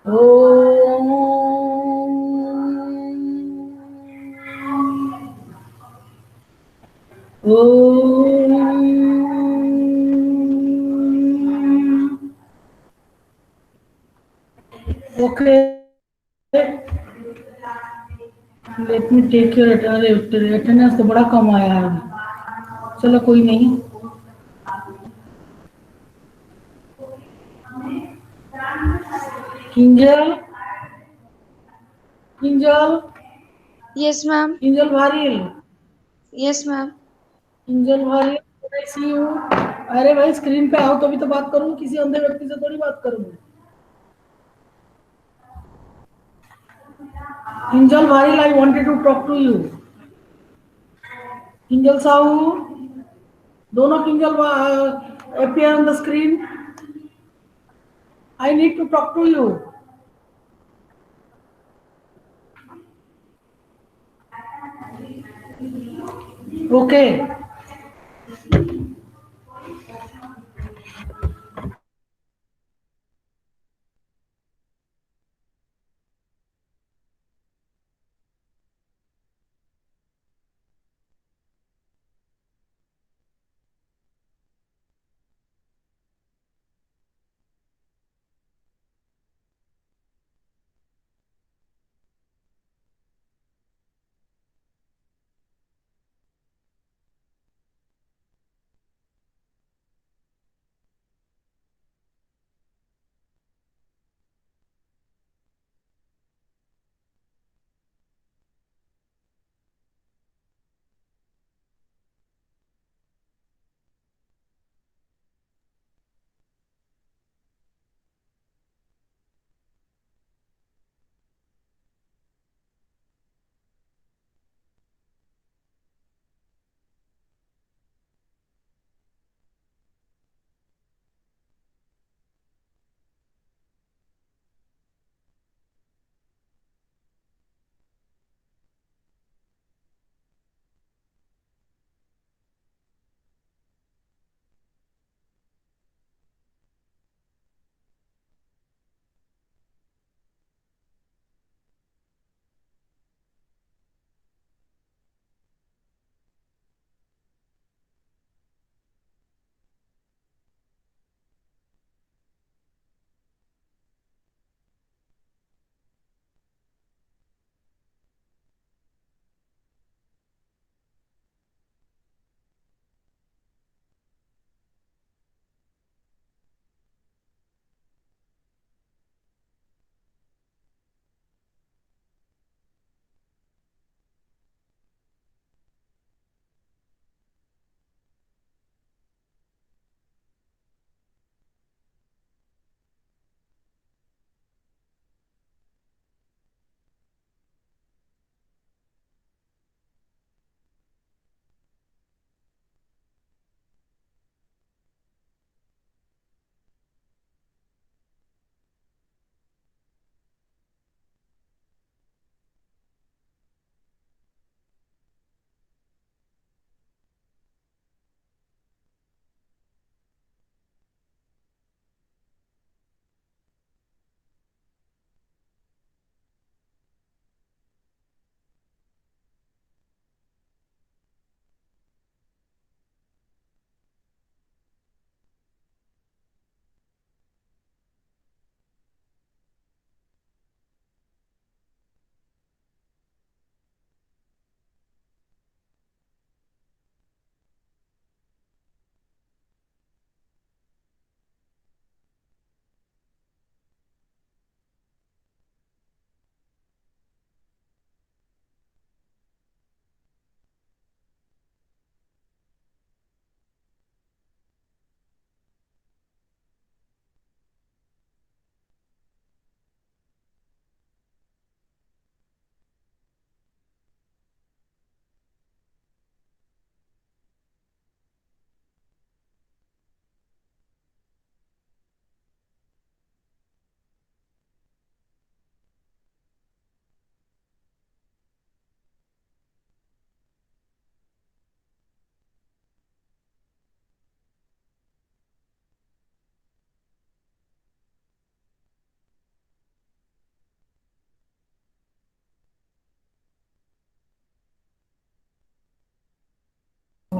Om okay, let me take your attendance तो बड़ा कम आया है। चलो कोई नहीं। Kinjal, Kinjal, Yes, ma'am. Kinjal Bharill, Yes, ma'am. Kinjal Bharill, सी हूँ। अरे भाई स्क्रीन पे आओ तो भी तो बात करूँ, किसी अंधे व्यक्ति से थोड़ी बात करूँ। Kinjal Bharil, I wanted to talk to you. Kinjal Sahu, दोनों Kinjal appear on the screen. I need to talk to you. Okay.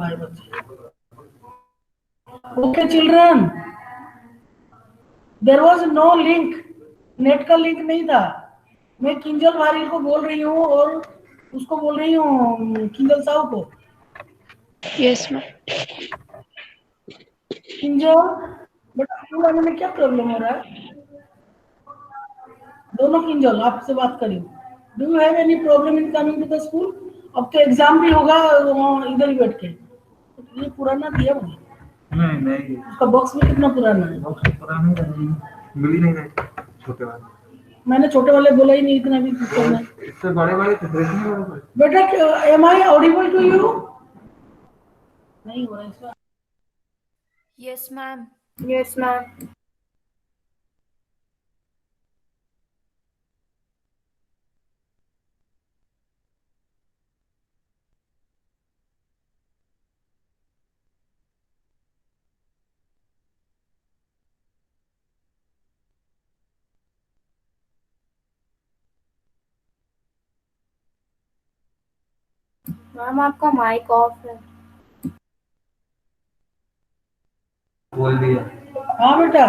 आए बच्चे। Okay children, there was no link, net का लिंक नहीं था। मैं किंजल भारी को बोल रही हूँ और उसको बोल रही हूँ किंजल साहू को। Yes ma'am. किंजल बेटा स्कूल आने में क्या प्रॉब्लम हो रहा है? दोनों किंजल आपसे बात करी। Do you have any problem in coming to the school? अब तो एग्जाम भी होगा इधर ही बैठ के। ये पुराना दिया मुझे। नहीं नहीं, उसका बॉक्स भी कितना पुराना है। बॉक्स पुराना ही है, मिल ही नहीं रहे छोटे वाले। मैंने छोटे वाले बोला ही नहीं इतना भी करना। इससे बड़े बड़े तो ड्रेस नहीं बड़े बड़े। बेटा am I audible to you? नहीं हो रहा इसका। Yes ma'am. Yes, ma'am. Ma'am आपका माइक ऑफ है। बोल दिया। हाँ बेटा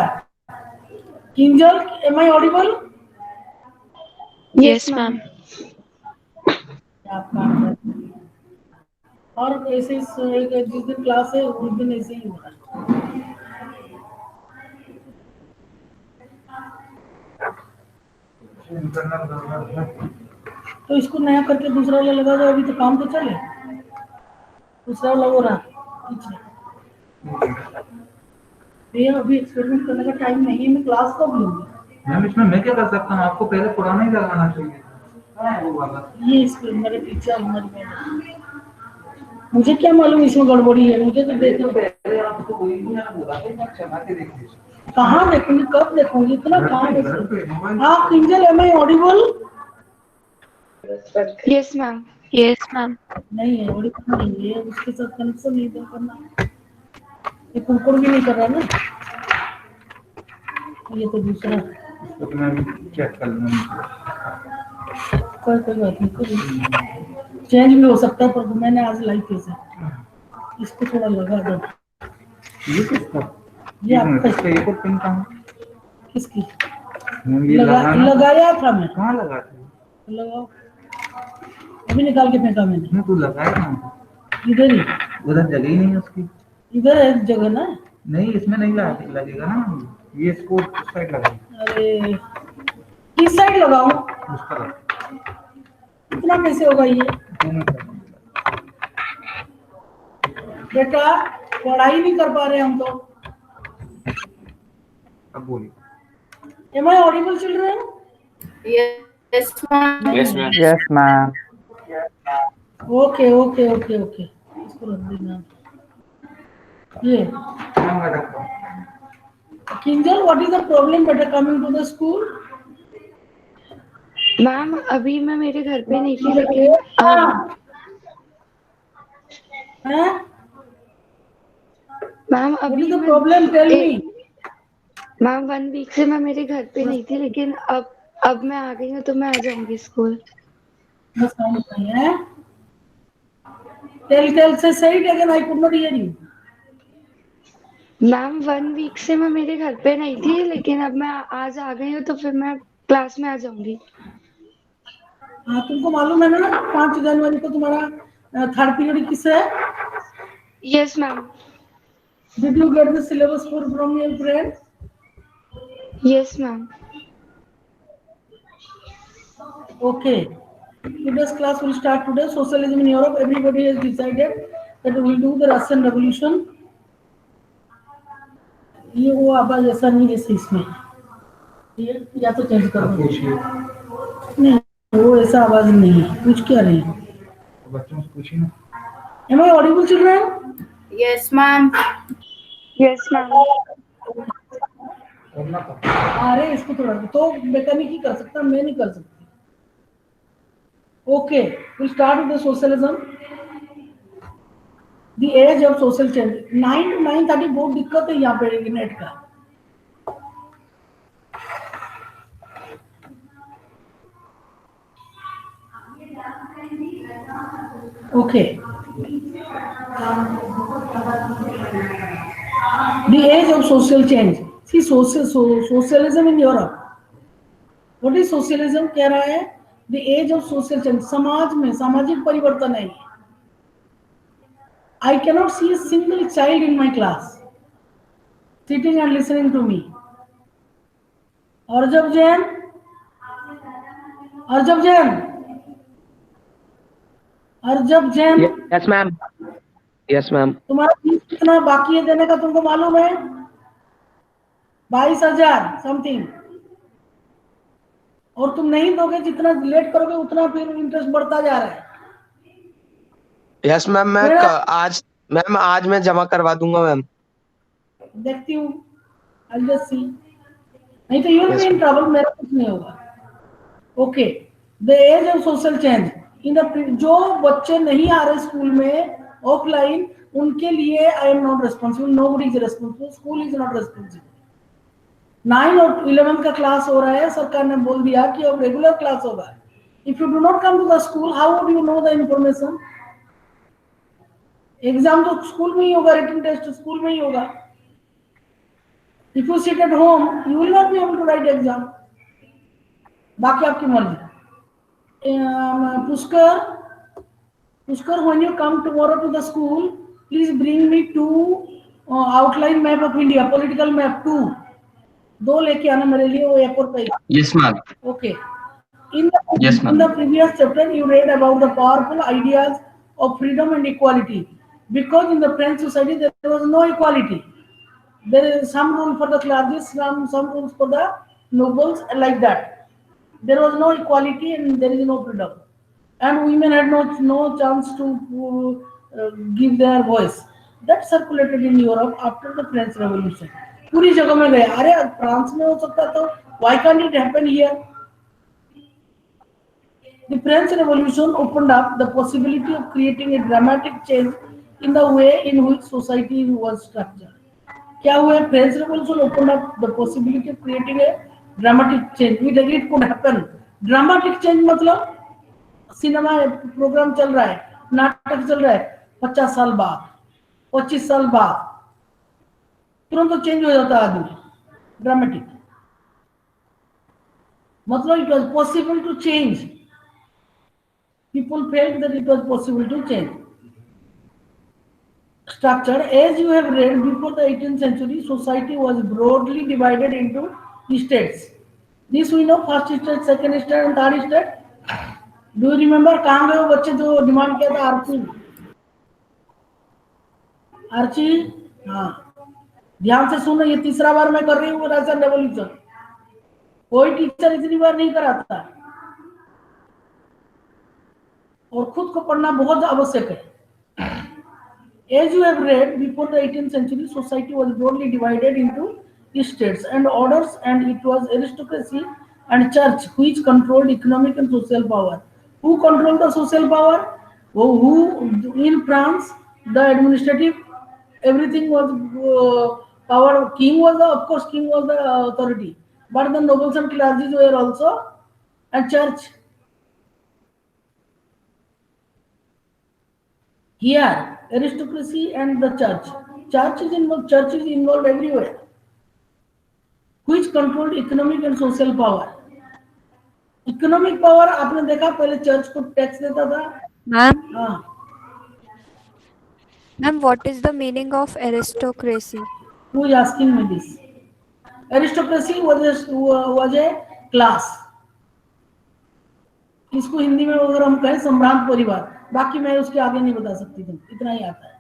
Kinjal, am I audible? Yes ma'am. आप काम कर रहे हैं। और ऐसे जिस दिन क्लास है उस दिन ऐसे ही होगा। इंटरनल गड़बड़ है। तो इसको नया करके दूसरा वाला लगा दो, अभी तो काम तो चले। दूसरा वाला हो रहा पीछे। ये अभी एक्सपेरिमेंट करने का टाइम नहीं है, मैं क्लास कब लूंगी? मैम इसमें मैं क्या कर सकता हूँ, आपको पहले पुराना ही लगाना चाहिए। हाँ, वो वाला। ये इसके मेरे टीचर मुझे क्या मालूम इसमें गड़बड़ी है, मुझे तो देखना। पहले आपको वही नहीं बोला था, एक चला के देख लीजिए। कहाँ देखूंगी, कब देखूंगी, इतना काम है। घर पे मोबाइल। हाँ Kinjal, am I audible? Yes ma'am. Yes ma'am. नहीं है, ऑडिबल नहीं है, उसके साथ कनेक्शन नहीं दे करना। ये कुरकुर भी नहीं कर रहा ना, ये तो दूसरा। इसको तो मैं चेक कर लूंगा। कोई बात नहीं, कोई चेंज भी हो सकता है, पर मैंने आज लाइव कैसे इसको थोड़ा लगा दो। ये किसका? ये आपका इसका एक और पिन कहाँ? किसकी? ये लगाना लगाया था मैं। कहाँ लगाते हो? लगाओ, अभी निकाल के फेंका मैंने। नहीं तू लगाया कहाँ? इधर ही, उधर जगह ही नहीं है उसकी। इधर है जगह ना। नहीं इसमें नहीं लगेगा ना, ये इसको उस साइड लगाओ। अरे किस साइड लगाऊं? उस तरफ। इतना कैसे होगा ये? दोनों तरफ। बेटा पढ़ाई नहीं कर पा रहे हम तो। अब बोलिए। Am I audible children? Yes, ma'am. Yes, ma'am. Yes ma'am. Okay okay okay okay, इसको रख देना। ये मैम मैं रखता हूँ। Kinjal, what is the problem बेटा coming to the school? Ma'am अभी मैं मेरे घर पे नहीं थी, लेकिन अब हैं? मैम व्हाट अभी is the main problem, tell me. Ma'am 1 week से मैं मेरे घर पे नहीं थी, लेकिन अब मैं आ गई हूँ तो मैं आ जाऊंगी स्कूल। बस काम नहीं है। टेल से सही again, I could not hear you. Ma'am 1 week से मैं मेरे घर पे नहीं थी, लेकिन अब मैं आज आ गई हूँ तो फिर मैं क्लास में आ जाऊंगी। हाँ तुमको मालूम है ना 5 जनवरी को तुम्हारा थर्ड पीरियड किससे है? Yes ma'am. Did you get the syllabus for from your friend? Yes ma'am. Okay. Today's class will start today. Socialism in Europe. Everybody has decided that we will do the Russian Revolution. ये वो आवाज ऐसा नहीं जैसे इसमें, ये या तो चेंज कर दो। पूछिए। नहीं वो ऐसा आवाज नहीं है, पूछ क्या रहे हैं? बच्चों से पूछिए ना। Am I audible children? Yes, ma'am. Yes ma'am. करना था। अरे इसको थोड़ा तो मैकेनिक ही कर सकता, मैं नहीं कर सकती। Okay, we'll start with the socialism. The age of social change. 9 to 9:30 बहुत दिक्कत है यहाँ पे नेट का। Okay. The age of social change. See, socialism in Europe. What is socialism? कह रहा है the age of social change. समाज में सामाजिक परिवर्तन है. I cannot see a single child in my class sitting and listening to me. Arjab Jain, Arjab Jain, Arjab Jain. Yes ma'am. Yes ma'am. तुम्हारा fees कितना बाकी है देने का तुमको मालूम है? 22,000 समथिंग. और तुम नहीं दोगे, जितना लेट करोगे उतना फिर इंटरेस्ट बढ़ता जा रहा है. Yes ma'am. मैं आज मैं जमा करवा दूंगा मैम. देखती हूँ, I'll just see. नहीं तो you'll be in trouble. मेरा कुछ नहीं होगा. Okay, the age of social change in the, जो बच्चे नहीं आ रहे स्कूल में ऑफलाइन, उनके लिए I am not responsible. Nobody is responsible. School is not responsible. 9 और 11 का क्लास हो रहा है, सरकार ने बोल दिया कि अब रेगुलर क्लास होगा. If you do not come to the school, how would you know the information? Exam तो स्कूल में ही होगा, रिटन टेस्ट स्कूल में ही होगा. If you sit at home, you will not be able to write exam. बाकी आपकी मर्जी. Pushkar, when you come tomorrow to the school, please bring me 2 outline map of India, political map 2. 2 लेके आना मेरे लिए, वो एयरपोर्ट पे. Yes ma'am. Okay. In the previous chapter, you read about the powerful ideas of freedom and equality. Because in the French society there was no equality. There is some rule for the clergy, some rules for the nobles, like that. There was no equality and there is no freedom. And women had no chance to give their voice. That circulated in Europe after the French Revolution. पूरी जगह में गए. अरे France में हो सकता तो why can't it happen here? The French Revolution opened up the possibility of creating a dramatic change in the way in which society was structured. क्या हुआ? French Revolution opened up the possibility of creating a dramatic change. It could happen. Dramatic change मतलब cinema programme चल रहा है, नाटक चल रहा है, 50 साल बाद, 25 साल बाद तुरंत तो चेंज हो जाता है आदमी. ड्रामेटिक मतलब it was possible to change. People felt that it was possible to change. Structure, as you have read, before the 18th century, society was broadly divided into states. This we know: first state, second state, and third state. Do you remember? कहाँ गए वो बच्चे जो demand किया था? Archie, हाँ, ध्यान से सुनो. ये 3रा बार मैं कर रही हूँ रशियन रेवोल्यूशन. कोई टीचर इतनी बार नहीं कराता और खुद को पढ़ना बहुत आवश्यक है. As you have read, before the 18th century, society was broadly divided into states and orders, and it was aristocracy and church which controlled economic and social power. Who controlled the social power? Who in France, the administrative, everything was power. King was the authority, but the nobles and clergy were also, and church. Here, aristocracy and the church. Church is involved everywhere. Which controlled economic and social power. Economic power आपने देखा पहले church को tax देता था. Ma'am, ma'am, what is the meaning of aristocracy? Who is asking me this? Aristocracy was a class. इसको हिंदी में अगर हम कहें सम्राट परिवार. बाकी मैं उसके आगे नहीं बता सकती तुम, इतना ही आता है.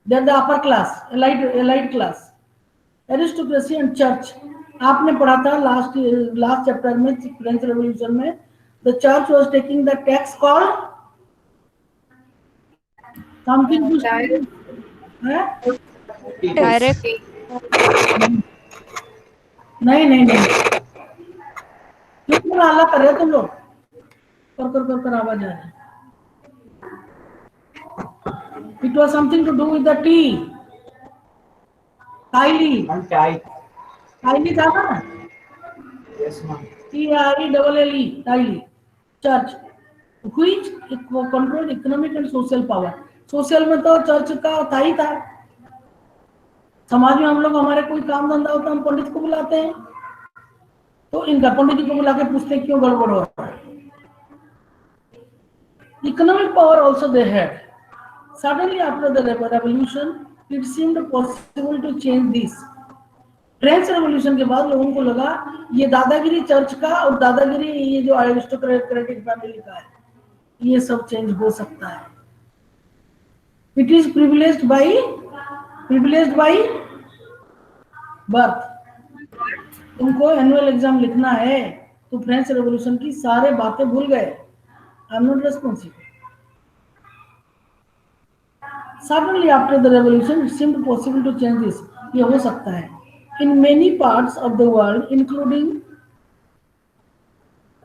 They are the upper class, elite class. Aristocracy and church. आपने पढ़ा था लास्ट चैप्टर में फ्रेंच रेवोल्यूशन में. The church was taking the tax called something to Direct. नहीं क्यों हल्ला कर रहे तुम लोग? कर आवाज आ रही है. It was something to do with the tea. Kylie था ना? Yes, ma'am. TRELLE, Kylie. Church, which controlled economic and social power. Social में तो चर्च का था ही था। समाज में हम लोग हमारे कोई काम धंधा होता है हम पंडित को बुलाते हैं, तो इनका पंडित जी को बुला के पूछते हैं क्यों गड़बड़ हो रहा है। Economic power also they had. Suddenly after the revolution, it seemed possible to change this. French revolution के बाद लोगों को लगा ये दादागिरी चर्च का और दादागिरी ये जो अरिस्टोक्रेटिक फैमिली का है, ये सब चेंज हो सकता है। It is privileged by birth. तुमको एनुअल एग्जाम लिखना है तो फ्रेंच रेवोल्यूशन की सारे बातें भूल गए। I am not responsible. Suddenly after the revolution, it seemed possible to change this. ये हो सकता है। In many parts of the world, including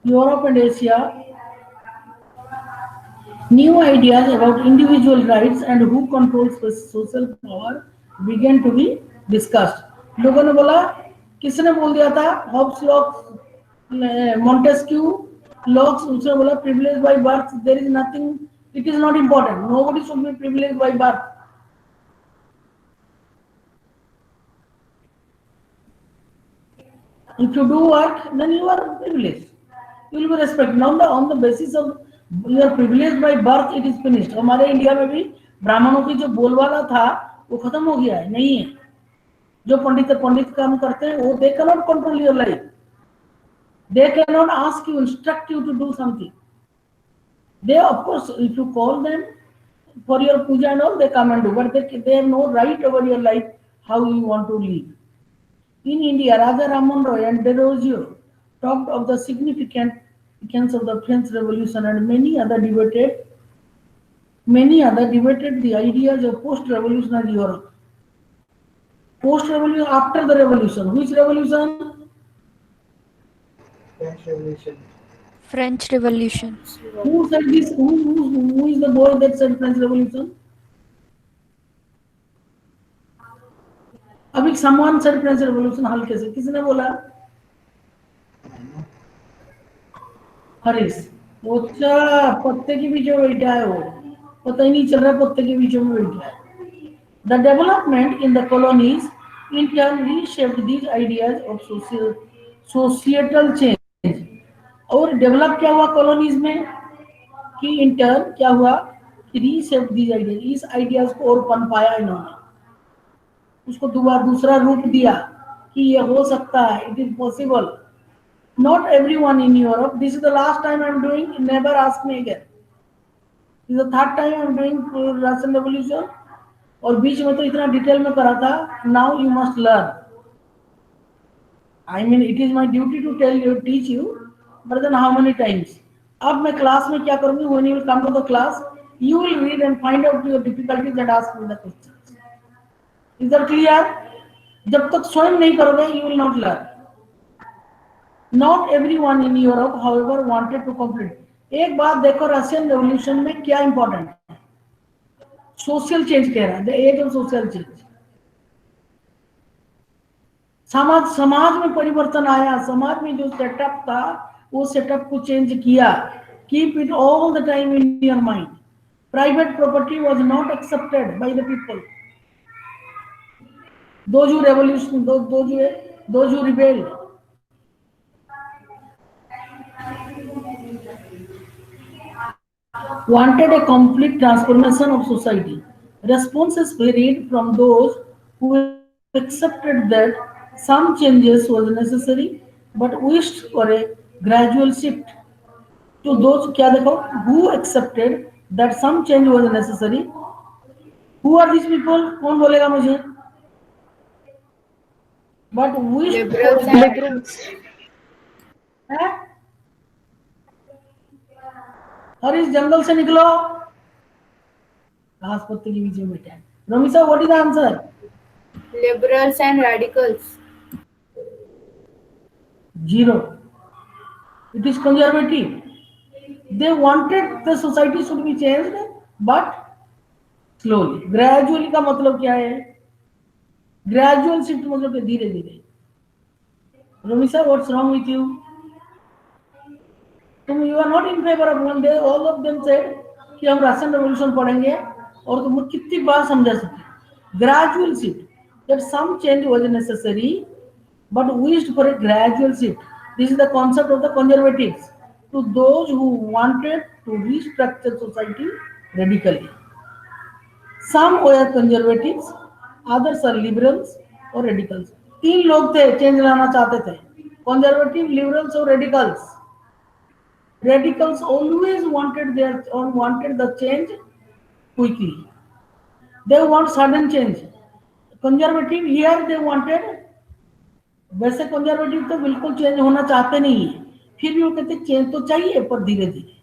Europe and Asia, new ideas about individual rights and who controls social power began to be discussed. लोगों ने बोला, किसने बोल दिया था? हॉब्स, लॉक्स, मॉन्टेस्क्यू, लॉक्स, उसने बोला privileged by birth, there is nothing. It is not important. Nobody should be privileged by birth. If you do work, then you are privileged. You will be respected. On the basis of you are privileged by birth, it is finished. हमारे India में भी ब्राह्मणों की जो बोलवाला था वो खत्म हो गया है, नहीं है। जो पंडित काम करते हैं वो they cannot control your life. They cannot ask you, instruct you to do something. They, of course, if you call them for your puja and all, they come and do, but they have no right over your life, how you want to live. In India, Raja Raman Roy and Desrosiers talked of the significance of the French Revolution, and many other debated the ideas of post-revolutionary Europe. Post-revolution, after the revolution. Which revolution? French Revolution. French Revolution. Who said this? Who is the boy that said French Revolution? अभी someone said French Revolution हल्के से, किसने बोला? हरीश। अच्छा, पत्ते के बीच में बैठा है वो, पता ही नहीं चल रहा पत्ते के बीच में बैठा है। The development in the colonies in turn reshaped these ideas of societal change. और डेवलप क्या हुआ कॉलोनीज में कि इंटर क्या हुआ कि रीशेप दीज आइडियाज, इस आइडियाज को और पनपाया इन्होंने, उसको दूसरा रूप दिया कि ये हो सकता है, it is possible. Not everyone in Europe, this is the last time I am doing, never ask me again, this is the third time I am doing Russian revolution, और बीच में तो इतना डिटेल में करा था। Now you must learn, I mean it is my duty to tell you, teach you, but then how many times? अब मैं क्लास में क्या करूंगी? When you will come to the class, you will read and find out your difficulties and ask me the questions. Is that clear? जब तक स्वयं नहीं करोगे, you will not learn. Not everyone in Europe, however, wanted to complete. एक बात देखो, Russian revolution में क्या इंपॉर्टेंट है? सोशल चेंज कह रहा है, the age of social change. समाज में परिवर्तन आया, समाज में जो सेटअप था वो सेटअप को चेंज किया। Keep it all the time in your mind. Private property was not accepted by the people. those who revolution, those who rebelled, wanted a complete transformation of society. Responses varied from those who accepted that some changes was necessary but wished for a gradual shift, to those क्या देखो who accepted that some change was necessary. Who are these people? कौन बोलेगा मुझे? But wished for Liberals. है? और इस जंगल से निकलो, घास पत्ते के बीच में बैठा है। Ramisa, what is the answer? Liberals and radicals. 0. It is conservative. They wanted the society should be changed, but slowly. Gradually का मतलब क्या है? Gradual shift मतलब कि धीरे धीरे। Ramisa, what's wrong with you? You are not in favor of one day. All of them said कि हम रशियन रेवोल्यूशन पढ़ेंगे और तुम कितनी बार समझा सकते, gradual shift, that some change was necessary but wished for a gradual shift. This is the concept of the conservatives, to those who wanted to restructure society radically. Some were conservatives, others are liberals or radicals. तीन लोग थे change लाना चाहते थे, conservative, liberals और radicals. Radicals always wanted the change quickly. They want sudden change. Conservative here they wanted, वैसे conservative तो बिल्कुल चेंज होना चाहते नहीं है, फिर भी वो कहते चेंज तो चाहिए पर धीरे धीरे.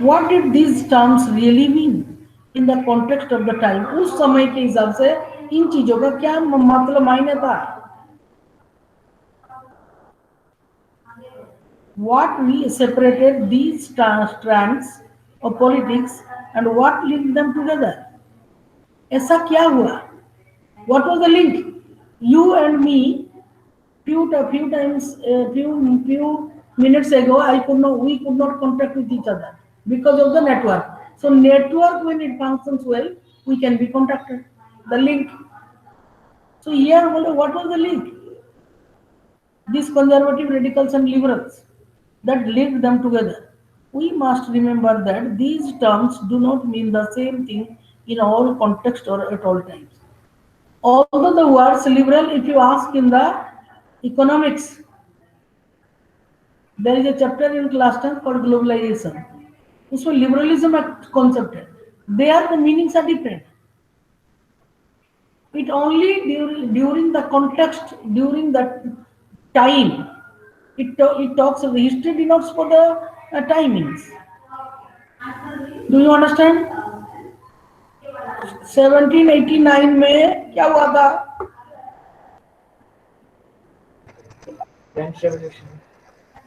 What did these terms really mean in the context of the time? उस समय के हिसाब से इन चीजों का क्या मतलब मायने था? What we separated these strands of politics and what linked them together? ऐसा क्या हुआ? What was the link? You and me, few minutes ago, we could not contact with each other because of the network. So network, when it functions well, we can be contacted. The link. So here, what was the link? These conservative radicals and liberals that linked them together. We must remember that these terms do not mean the same thing in all contexts or at all times. Although the words liberal, if you ask in the economics, there is a chapter in class 10 called globalization. उसमें liberalism एक concept है. There the meanings are different. It only during the context, during the time, it talks of the history denotes for the timings. Do you understand? 1789 में क्या हुआ था? French Revolution.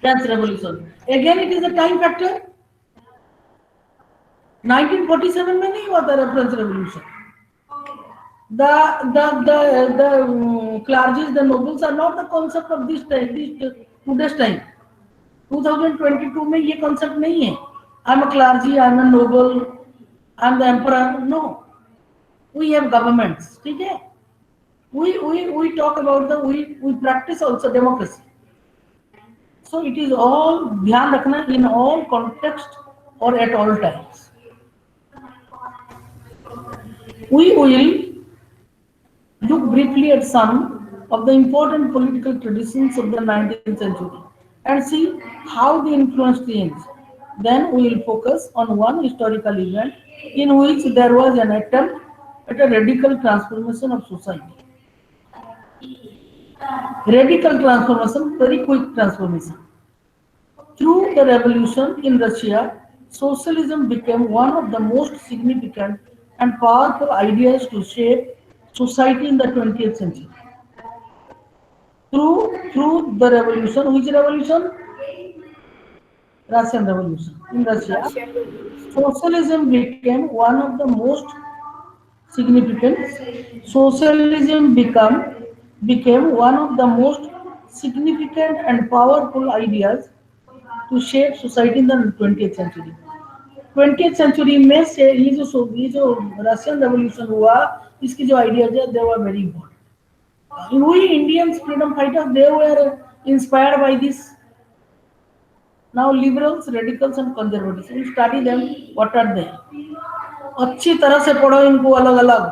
French Revolution. Again, it is a time factor. 1947 में नहीं हुआ था French Revolution. The clergies, the nobles are not the concept of this time, today's time. 2022 में ये concept नहीं है. I'm a clergy, I'm a noble, I'm the emperor. No, we have governments. ठीक है? We talk about we practice also democracy. So it is all ध्यान रखना in all context or at all times. We will look briefly at some of the important political traditions of the 19th century and see how they influenced change. Then we will focus on one historical event in which there was an attempt at a radical transformation of society. Radical transformation, very quick transformation. Through the revolution in Russia, socialism became one of the most significant and powerful ideas to shape society in the 20th century. Through the revolution, which revolution? Russian Revolution in Russia, socialism became one of the most significant. Socialism became one of the most significant and powerful ideas to shape society in the 20th century. 20th century में से ये जो Russian revolution हुआ, इसकी जो ideas है, they were very important. We Indians freedom fighters, they were inspired by this. Now liberals, radicals and conservatives, we study them. What are they? अच्छी तरह से पढ़ो इनको अलग अलग.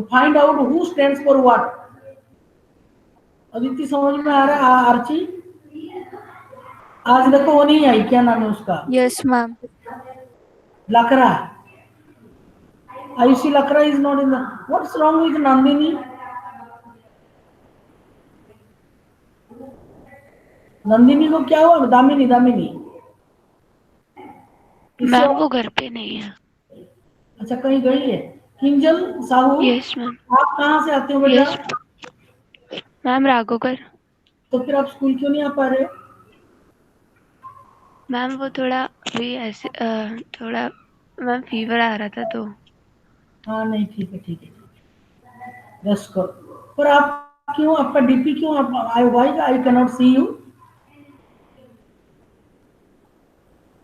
Find out who stands for what. Aditi समझ में आ रहा है? आर्ची आज देखो वो नहीं आई, क्या नाम है उसका? Yes, ma'am. Lakra. Ayushi Lakra is not in the. What's wrong with Nandini? Nandini को क्या हुआ? दामिनी मैम वो घर पे नहीं है. अच्छा कहीं गई है. Kinjal Sahu, yes ma'am. आप कहाँ से आते हो बेटा? Yes ma'am, Raghokar. तो फिर आप स्कूल क्यों नहीं आ पा रहे? मैम वो थोड़ा भी ऐसे थोड़ा मैम फीवर आ रहा था तो. हाँ नहीं ठीक है. रेस्ट करो. पर आप क्यों, आपका डीपी क्यों, I can not see you.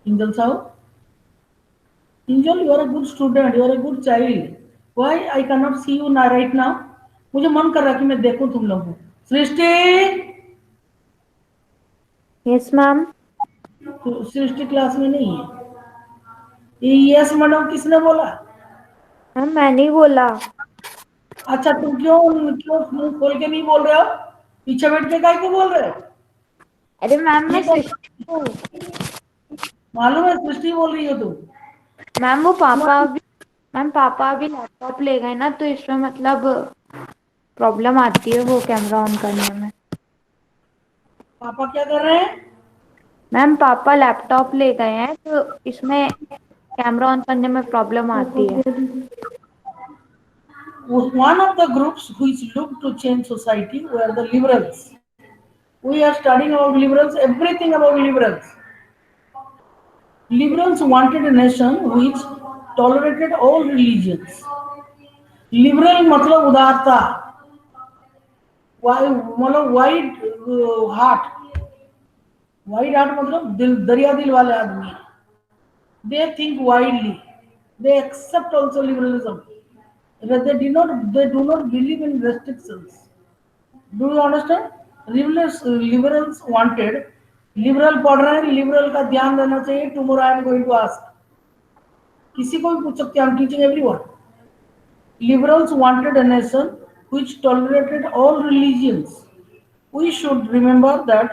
Kinjal Sahu Angel, you are a good student, you are a good child. Why I cannot see you now right now? मुझे मन कर रहा है कि मैं देखूं तुम लोगों को. सृष्टि, Yes, ma'am. तो सृष्टि क्लास में नहीं है. यस मैडम किसने बोला? मैम मैंने ही बोला. अच्छा तुम क्यों क्यों मुंह खोल के नहीं बोल रहे हो? पीछे बैठ के काय को बोल रहे हो? अरे मैम मैं ये कौन- सृष्टि हूँ. मालूम है सृष्टि बोल रही हो तुम? मैम वो पापा भी मैम पापा अभी लैपटॉप ले गए ना, तो इसमें मतलब प्रॉब्लम आती है वो कैमरा ऑन करने में. पापा क्या कर रहे हैं? मैम पापा लैपटॉप ले गए हैं, तो इसमें कैमरा ऑन करने में प्रॉब्लम आती है. One of the groups which look to change society were the liberals. We are studying about liberals, everything about liberals. Liberals wanted a nation which tolerated all religions. Liberal मतलब उदारता, मतलब wide heart. Wide heart मतलब दिल, दरिया दिल वाले आदमी. They think widely. They accept also liberalism. But they do not believe in restrictions. Do you understand? Liberals wanted. Liberal पढ़ रहे हैं, लिबरल का ध्यान देना चाहिए. Tomorrow I am going to ask. किसी को भी पूछ सकते हैं, I am teaching everyone. Liberals wanted a nation which tolerated all religions. We should remember that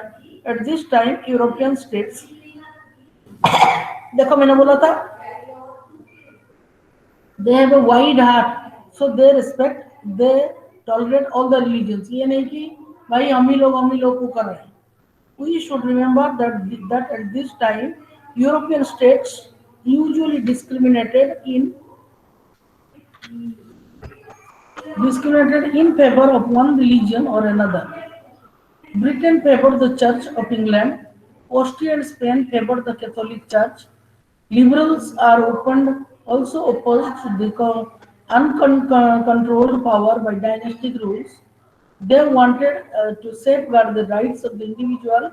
at this time European states, देखो मैंने बोला था, they have a wide heart, so they respect, they tolerate all the religions. ये नहीं कि भाई हम ही लोग को कर रहे हैं. We should remember that at this time European states usually discriminated in favor of one religion or another. Britain favored the Church of England. Austria and Spain favored the Catholic Church. Liberals are also opposed to the uncontrolled power by dynastic rules. They wanted to safeguard the rights of the individual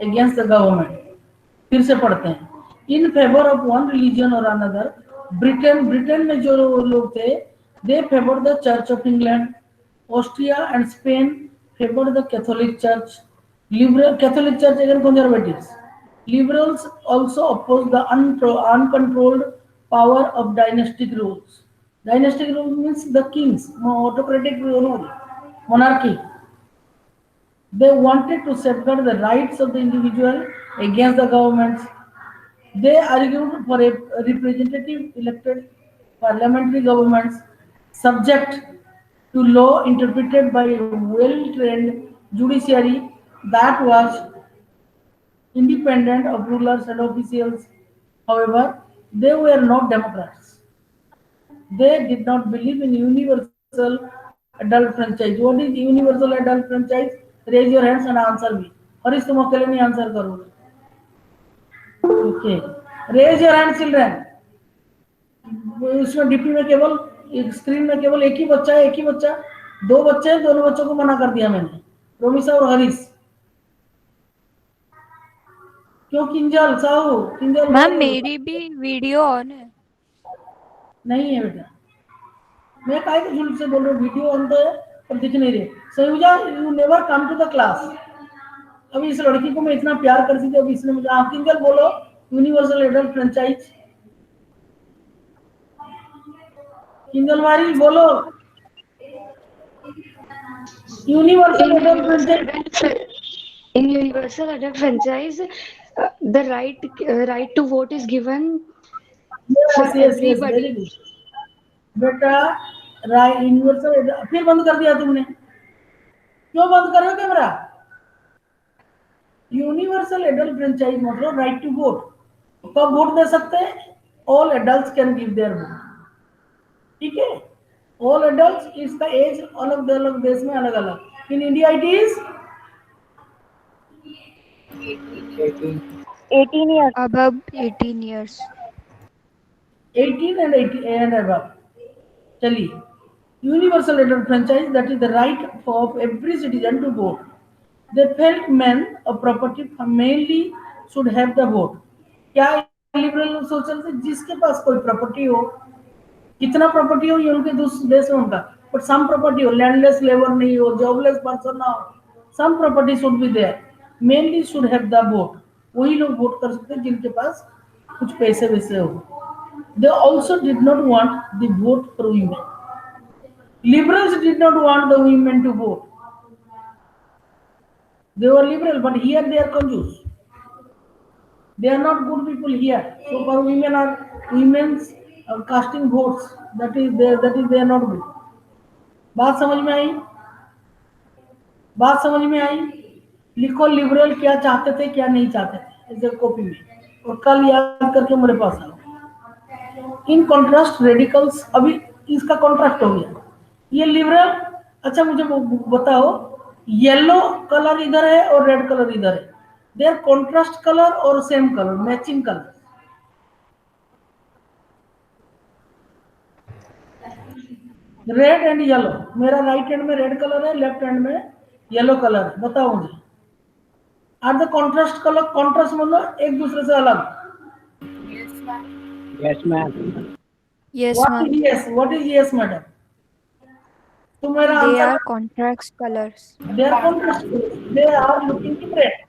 against the government. फिर से पढ़ते हैं. In favor of one religion or another, Britain में जो लोग थे, they favored the Church of England. Austria and Spain favored the Catholic Church. Catholic Church again conservatives. Liberals also opposed the uncontrolled power of dynastic rules. Dynastic rules means the kings, autocratic rule, monarchy. They wanted to safeguard the rights of the individual against the governments. They argued for a representative elected parliamentary governments subject to law interpreted by a well-trained judiciary that was independent of rulers and officials. However, they were not democrats. They did not believe in universal adult franchise. What is universal adult franchise? Raise your hands and answer me. Harish, तुम अकेले नहीं answer करोगे. Okay. Raise your hand, children. इसमें DP में केवल screen में केवल एक ही बच्चा है, दो बच्चे हैं, दोनों बच्चों को मना कर दिया मैंने, रोमिसा और हरीश. क्यों किंजल साहू मैम मेरी भी वीडियो ऑन है. नहीं है बेटा, मैं काहे को झूठ से बोल रहा हूँ. वीडियो ऑन तो है पर दिख नहीं रहे. Sayuja, you never come to the class. अभी इस लड़की को मैं इतना प्यार करती थी, अभी इसने मुझे. आप किंजल बोलो यूनिवर्सल एडल्ट फ्रेंचाइज. किंजल वारी बोलो universal adult franchise. In universal adult franchise, the right to vote is given for everybody. Very good बेटा. यूनिवर्सल फिर बंद कर दिया तुमने, क्यों बंद कर रहे हो कैमरा? यूनिवर्सल एडल्ट फ्रेंचाइज मतलब राइट टू वोट. कब वोट दे सकते हैं? All adults can give their vote. ठीक है, ऑल एडल्ट्स. इसका एज अलग अलग देश में अलग अलग. In India it is 18 years. Above 18 years. 18 and above. चलिए, universal adult franchise that is the right of every citizen to vote. They felt men, a property mainly, should have the vote. क्या liberal सोचते थे जिसके पास कोई property हो, कितना property हो ये उनके देश में उनका, बट सम प्रॉपर्टी हो, लैंडलेस लेबर नहीं हो, जॉबलेस पर्सन ना हो, some property should be there, mainly should have the vote. वही लोग वोट कर सकते हैं जिनके पास कुछ पैसे वैसे हो। They also did not want the vote for women. Liberals did not want the women to vote. They were liberal, but here they are confused. They are not good people here. So for women are women's casting votes. That is they are not good. बात समझ में आई? बात समझ में आई? लिखो liberal क्या चाहते थे क्या नहीं चाहते थे इस कॉपी में, और कल याद करके मेरे पास आओ। इन कॉन्ट्रास्ट रेडिकल्स, अभी इसका कॉन्ट्रास्ट हो गया। ये लिबरल, अच्छा मुझे बताओ, येलो कलर इधर है और रेड कलर इधर है, दे आर कॉन्ट्रास्ट कलर और same colour, matching colour. Red and yellow, मेरा राइट हैंड में रेड कलर है, लेफ्ट हैंड में येलो कलर है। बताओ मुझे, are the contrast colour? Contrast मतलब एक दूसरे से अलग। Yes, ma'am. Yes, what ma'am. Is yes? What is yes madam? तो मेरा They answer, are contrast colors. they are contrast, they are looking different,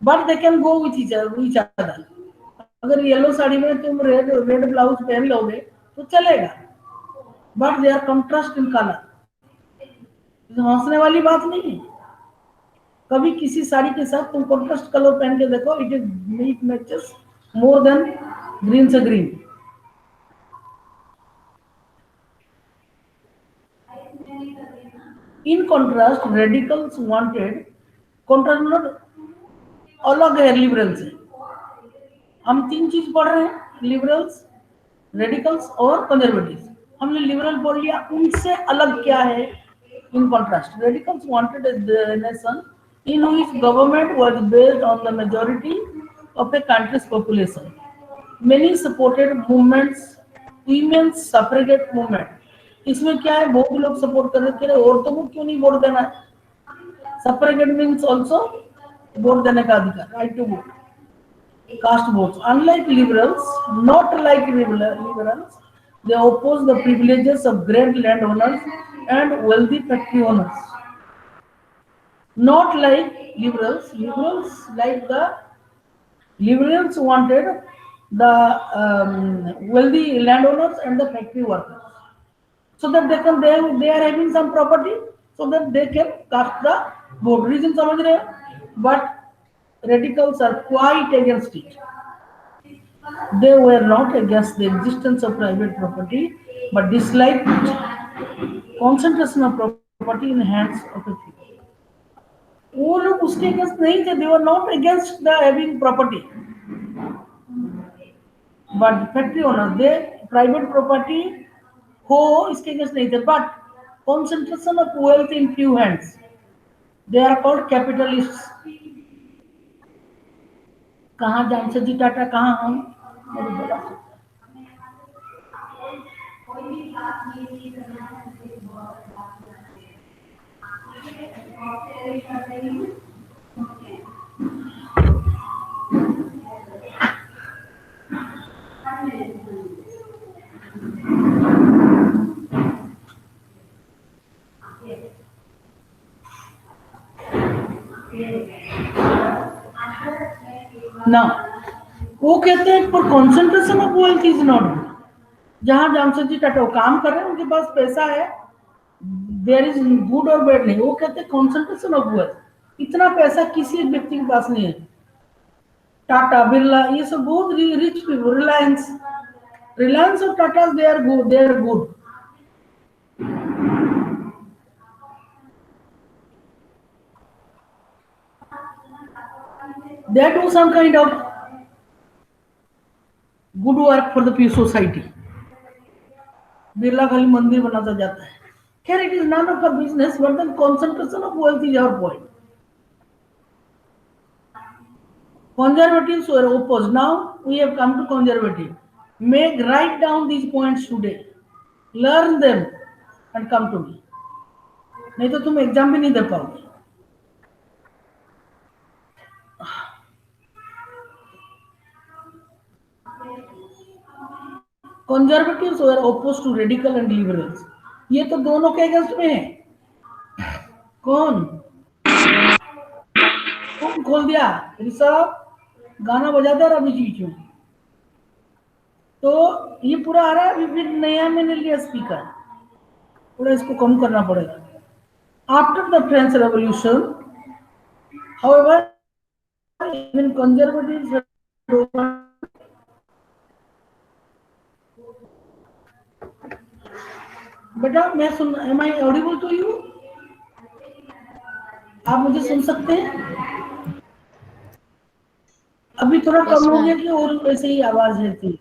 but they can go with each other. अगर yellow sari में तुम red blouse पहन लोगे तो चलेगा, but they are contrast in colour. हंसने वाली बात नहीं है। कभी किसी साड़ी के साथ तुम कंट्रास्ट कलर पहन के देखो, it matches more then green से green. In contrast radicals wanted, contrast मतलब अलग है लिबरल से। हम तीन चीज पढ़ रहे हैं, लिबरल्स, रेडिकल्स और कंजर्वेटिव्स। हमने लिबरल पढ़ लिया, उनसे अलग क्या है इन contrast. Radicals wanted a nation in which government was based on the majority of a country's population. Many supported movements, women's suffragette movement। इसमें क्या है, बहुत लोग सपोर्ट कर रहे थे, औरतों को क्यों नहीं वोट देना है। सफरेगेट मीन्स ऑल्सो वोट देने का अधिकार, right to vote, cast votes. Unlike liberals, not like liberals, they oppose the privileges of great landowners and wealthy factory owners. Not like liberals. Liberals wanted the wealthy landowners and the factory workers, so that they are having some property, so that they can cast the vote. Reason समझ रहे हैं? But radicals are quite against it. They were not against the existence of private property, but disliked concentration of property in hands of a few. वो लोग उसके against नहीं थे, they were not against the having property, but factory owners, they private property हो इसके against नहीं थे, but concentration of wealth in few hands, they are called capitalists। कहाँ जामशेदजी टाटा, कहाँ हम, मेरे बोला ना, वो कहते हैं पर concentration of wealth is not good. जहां जामशेदजी टाटा काम कर रहे हैं, उनके पास पैसा है, देयर इज गुड और बैड नहीं। वो कहते हैं कॉन्सेंट्रेशन ऑफ वेल्थ, इतना पैसा किसी एक व्यक्ति के पास नहीं है। टाटा, बिरला, ये सब बहुत रिच पीपल, रिलायंस और Tata, they are good. They do some kind of good work for the peace society. Birla खाली मंदिर बनाता जाता है। खैर, it is none of our business, but the concentration of wealth is our point. Conservatives were opposed. Now we have come to conservative. Write down these points today, learn them and come to me. नहीं तो तुम exam भी नहीं दे पाओगे। conservatives were opposed to radical and liberals. ये तो दोनों के अगेंस्ट में है। कौन कौन खोल दिया? ऋषभ गाना बजाता रहा बीच में। तो ये पूरा आ रहा है। अभी फिर नया मैंने लिया स्पीकर, थोड़ा इसको कम करना पड़ेगा। After the French revolution, however, even conservatives had opened. बेटा मैं सुन, am I audible to you? आप मुझे सुन सकते हैं? अभी थोड़ा कम हो गया कि और वैसे ही आवाज है थी?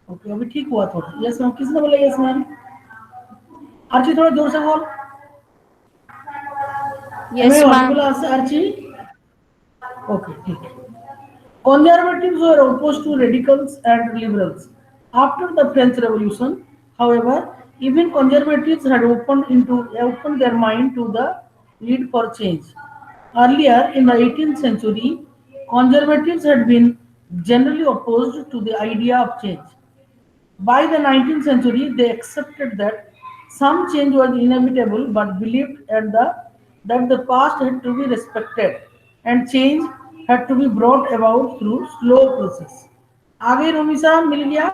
ओके, अभी ठीक हुआ थोड़ा। यस मैम, किसने बोला यस मैम? आर्ची थोड़ा जोर से बोल। Yes, ma'am. आर्ची? ओके, ठीक है। Conservatives were opposed to radicals and liberals. After the French Revolution, however, even conservatives had opened their mind to the need for change. Earlier in the 18th century, conservatives had been generally opposed to the idea of change. By the 19th century, they accepted that some change was inevitable, but believed that the past had to be respected and change had to be brought about through slow process. आगे रोमी साहब मिल गया।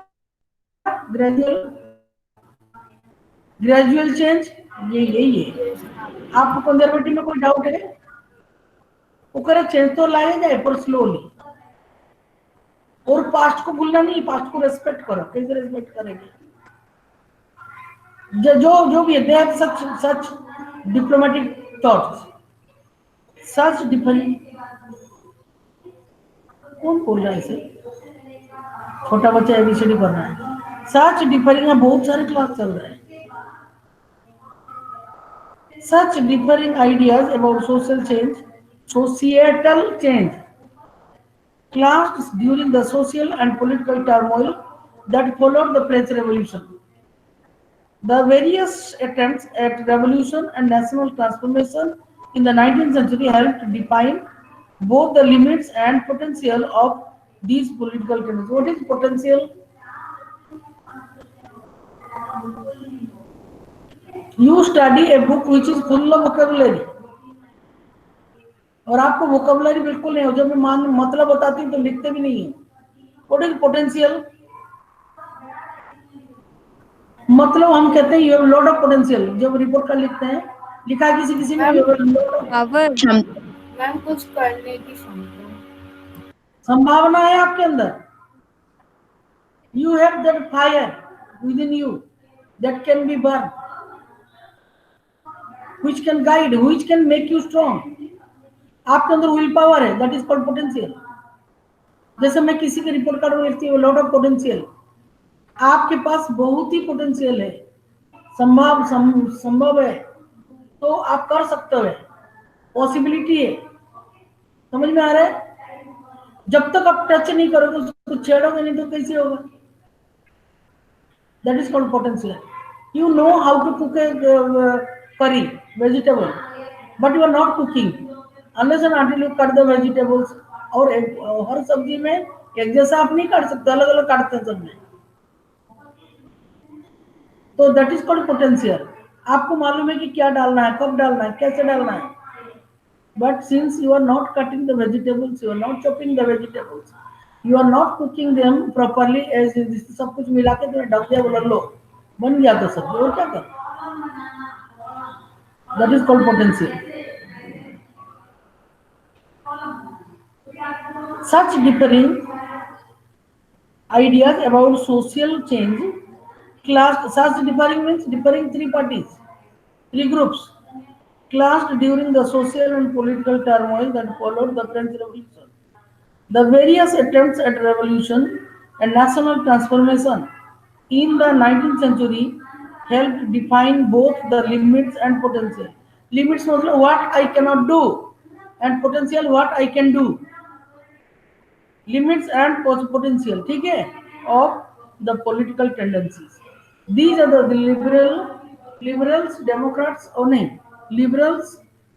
Gradual change, ये आपको conservative में कोई doubt है? वो करे चेंज तो लाया जाए पर स्लोली, और पास्ट को भूलना नहीं, पास्ट को रेस्पेक्ट करो। कैसे रेस्पेक्ट करेंगे? जो भी है, they have such diplomatic thoughts, such different. कौन बोल रहा है इसे? छोटा बच्चा एबीसीडी पढ़ रहा है। सच डिफरिंग, बहुत सारे क्लास चल रहे हैं। Such differing ideas about societal change clashed during the social and political turmoil that followed the French Revolution. The various attempts at revolution and national transformation in the 19th century helped define both the limits and potential of these political tendencies. What is potential? You study a book which is full of vocabulary, और आपको vocabulary बिल्कुल नहीं हो। जब मैं मतलब बताती हूँ तो लिखते भी नहीं है। What is potential? मतलब हम कहते हैं you have a lot of potential। जब रिपोर्ट का लिखते हैं, लिखा है किसी ने Power. मैम कुछ करने की संभावना है आपके अंदर। You have that fire within you that can be burned, which can guide, which can make you strong. आपके अंदर विल पावर है, दैट इज कॉल्ड पोटेंशियल। जैसे मैं किसी की रिपोर्ट कार्ड में लिखती हूँ लॉट ऑफ पोटेंशियल, आपके पास बहुत ही पोटेंशियल है, संभव है, तो आप कर सकते हो, पॉसिबिलिटी है। समझ में आ रहा है? जब तक आप टच नहीं करोगे, उसको छेड़ोगे नहीं, तो कैसे होगा? That is called potential. You know how to cook a curry, vegetable, but you are not cooking unless and until you cut the vegetables. और हर सब्जी में एक जैसा आप नहीं काट सकते, अलग अलग काटते हैं सब में। तो दैट इज कॉल्ड पोटेंशियल। आपको मालूम है कि क्या डालना है, कब डालना है, कैसे डालना है, but since you are not cutting the vegetables, you are not chopping the vegetables, you are not cooking them properly, as सब कुछ मिला के तुम्हें ढक दिया, बोला लो बन गया तो सब्जी, और क्या कर? That is called potential. Such differing ideas about social change such differing means differing three parties, three groups, clashed during the social and political turmoil that followed the French Revolution. The various attempts at revolution and national transformation in the 19th century helped define both the limits and potential. Limits means what I cannot do, and potential what I can do. Limits and potential, ठीक है, of the political tendencies. These are the liberals, Democrats, or नहीं, liberals,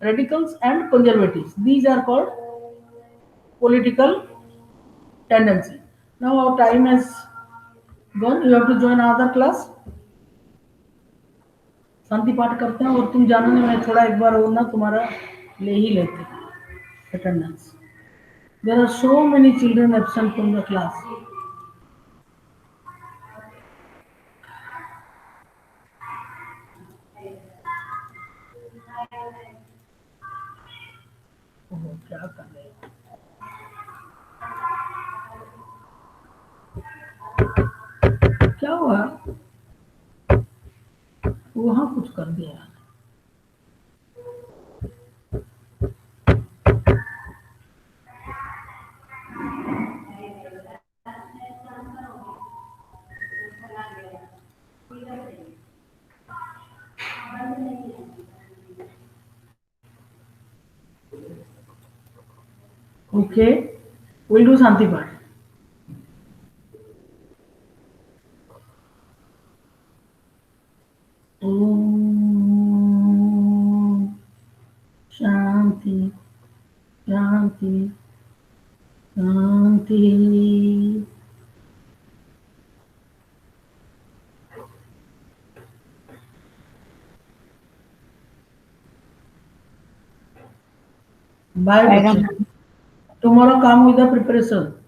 radicals, and conservatives. These are called political tendency. Now our time has Gone, you have to join another class. शांति पाठ करते हैं और तुम जानो ना, मैं थोड़ा एक बार और ना तुम्हारा ले ही लेते attendance. There are so many children absent from the class. ओह, क्या कर रहे हो? क्या हुआ? वहां कुछ कर दिया. Okay, we'll do Shanti Path. Om Shanti Shanti Shanti. Bye. Tomorrow come with the preparation.